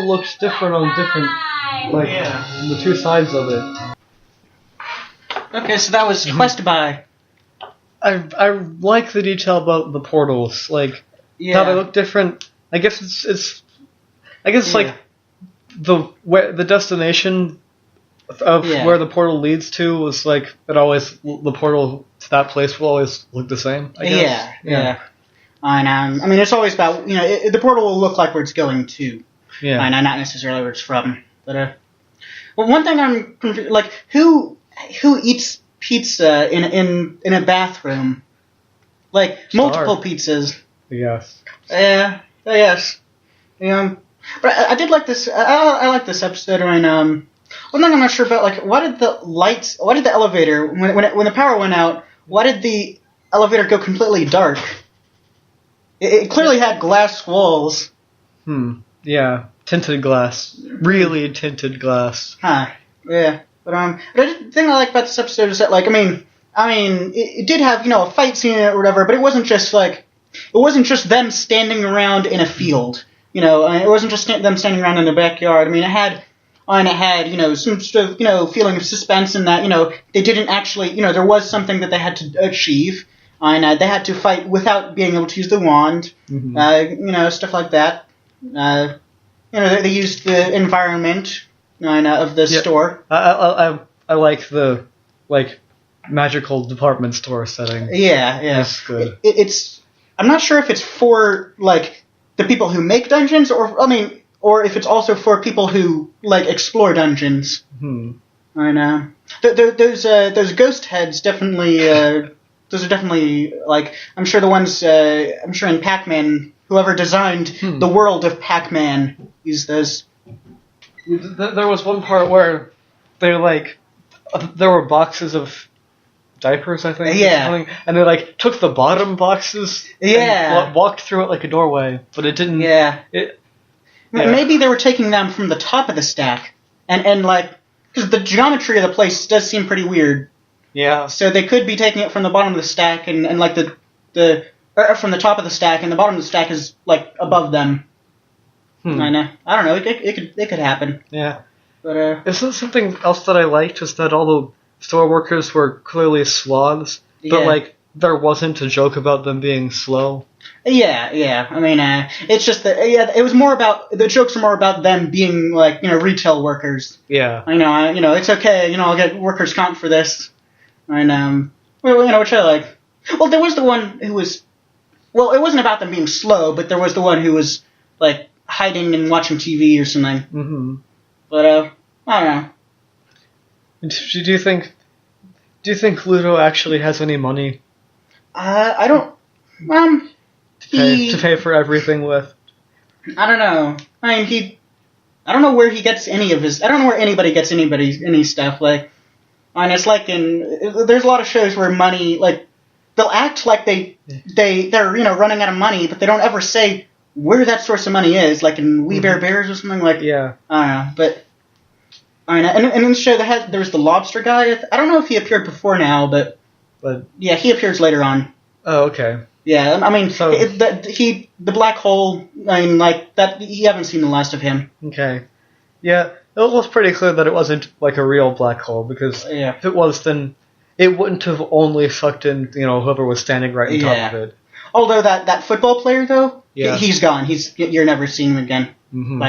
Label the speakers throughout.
Speaker 1: portal looks different on different, the two sides of it.
Speaker 2: Okay, so that was Quest by.
Speaker 1: I like the detail about the portals, like how they look different. I guess it's like the destination of where the portal leads to was like the portal to that place will always look the same. I guess.
Speaker 2: Yeah. And I mean, it's always about the portal will look like where it's going to. Yeah. And not necessarily where it's from. But well, one thing I'm confused, like who eats pizza in a bathroom? Like multiple pizzas.
Speaker 1: Yes.
Speaker 2: Yes. But I did like this. I like this episode. I mean, one thing I'm not sure about, like, why did the elevator when the power went out? Why did the elevator go completely dark? It clearly had glass walls.
Speaker 1: Yeah, tinted glass, really tinted glass.
Speaker 2: Huh. Yeah. But the thing I like about this episode is that, like, I mean, it did have a fight scene or whatever, but it wasn't just them standing around in a field. It wasn't just them standing around in the backyard. I mean, it had some sort of feeling of suspense in that they didn't actually there was something that they had to achieve, and they had to fight without being able to use the wand. Stuff like that. They used the environment of the store.
Speaker 1: I like the magical department store setting.
Speaker 2: Yeah.
Speaker 1: That's good.
Speaker 2: It's I'm not sure if it's for the people who make dungeons, or if it's also for people who explore dungeons. I know. Those ghost heads definitely. Those are definitely I'm sure the ones. I'm sure in Pac-Man, whoever designed the world of Pac-Man used those.
Speaker 1: There was one part where they there were boxes of diapers, I think.
Speaker 2: Yeah.
Speaker 1: And they took the bottom boxes. And walked through it like a doorway, but it didn't.
Speaker 2: Yeah. Maybe they were taking them from the top of the stack, and because the geometry of the place does seem pretty weird.
Speaker 1: Yeah.
Speaker 2: So they could be taking it from the bottom of the stack, and from the top of the stack, and the bottom of the stack is above them. I know. I don't know. It could happen.
Speaker 1: Yeah.
Speaker 2: But
Speaker 1: isn't something else that I liked is that all the store workers were clearly sloths, but there wasn't a joke about them being slow. Yeah. I mean, it's just that it was more about the jokes are more about them being retail workers. Yeah.
Speaker 2: I know. It's okay. I'll get workers' comp for this. And which I like. Well, there was the one who was. Well, it wasn't about them being slow, but there was the one who was hiding and watching TV or something.
Speaker 1: Mm-hmm.
Speaker 2: But I don't know.
Speaker 1: Do you think Ludo actually has any money?
Speaker 2: I don't.
Speaker 1: To pay for everything with.
Speaker 2: I don't know. I mean, I don't know where he gets any of his. I don't know where anybody gets any stuff. And it's there's a lot of shows where money they'll act like they're running out of money, but they don't ever say where that source of money is. Like in We Bare Bears or something
Speaker 1: Yeah.
Speaker 2: I don't know, but. I mean, and in the show there was the lobster guy. I don't know if he appeared before now, but yeah, he appears later on.
Speaker 1: Oh, okay.
Speaker 2: Yeah, I mean, so, the black hole. I mean, that you haven't seen the last of him.
Speaker 1: Okay. Yeah, it was pretty clear that it wasn't a real black hole because if it was, then it wouldn't have only sucked in whoever was standing right on top of it.
Speaker 2: Although that football player though, he's gone. You're never seeing him again. Mm-hmm.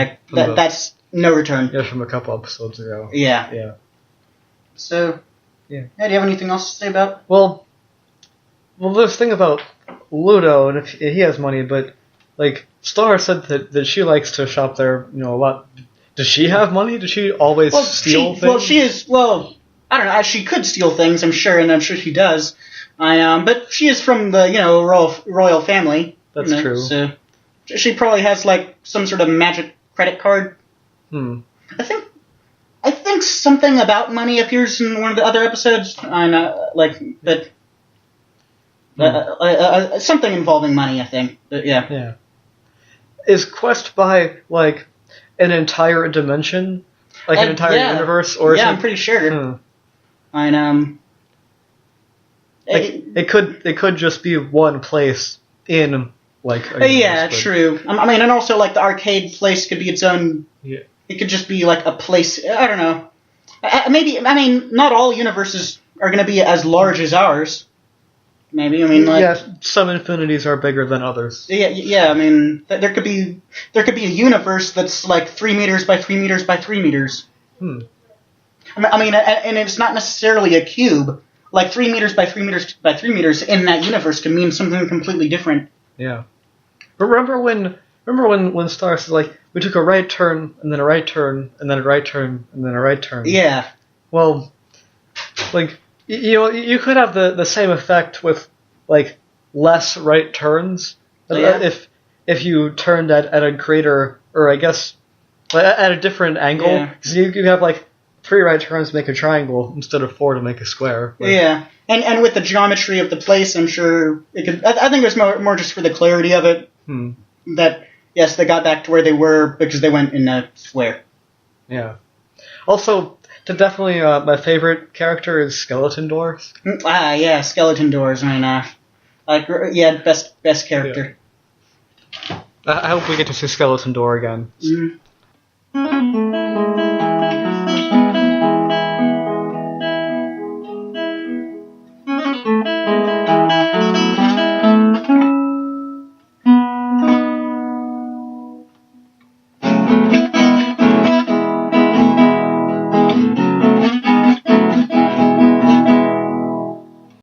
Speaker 2: That's. No return.
Speaker 1: Yeah, from a couple episodes ago.
Speaker 2: Yeah. So, do you have anything else to say about?
Speaker 1: Well, this thing about Ludo, and if he has money, but Star said that she likes to shop there, a lot. Does she have money? Does she always steal things?
Speaker 2: Well, she is. Well, I don't know. She could steal things, I'm sure, and I'm sure she does. But she is from the royal family.
Speaker 1: That's true.
Speaker 2: So she probably has some sort of magic credit card. I think something about money appears in one of the other episodes. I know, something involving money. I think, but yeah.
Speaker 1: Yeah. Is Quest by an entire dimension, an entire universe, or is
Speaker 2: I'm pretty sure. And
Speaker 1: it could just be one place in like.
Speaker 2: Yeah, true. I mean, and also like the arcade place could be its own.
Speaker 1: Yeah.
Speaker 2: It could just be like a place. I don't know. Maybe. I mean, not all universes are going to be as large as ours. Maybe. I mean, like.
Speaker 1: Yeah, some infinities are bigger than others.
Speaker 2: Yeah. I mean, there could be a universe that's like 3 meters by 3 meters by 3 meters. I mean, and it's not necessarily a cube. Like 3 meters by 3 meters by 3 meters in that universe can mean something completely different.
Speaker 1: Yeah. But remember when Star said, like, we took a right turn, and then a right turn, and then a right turn, and then a right turn?
Speaker 2: Yeah.
Speaker 1: Well, like, you could have the same effect with, like, less right turns.
Speaker 2: Yeah.
Speaker 1: If you turned at a greater, or I guess, at a different angle.
Speaker 2: Yeah.
Speaker 1: So you have, like, 3 right turns to make a triangle instead of 4 to make a square. Like,
Speaker 2: yeah. And with the geometry of the place, I'm sure it could. I think it was more just for the clarity of it. That, yes, they got back to where they were because they went in a square.
Speaker 1: Yeah. Also, definitely my favorite character is Skeleton Doors.
Speaker 2: Yeah, Skeleton Doors. I mean, yeah, best character.
Speaker 1: Yeah. I hope we get to see Skeleton Door again.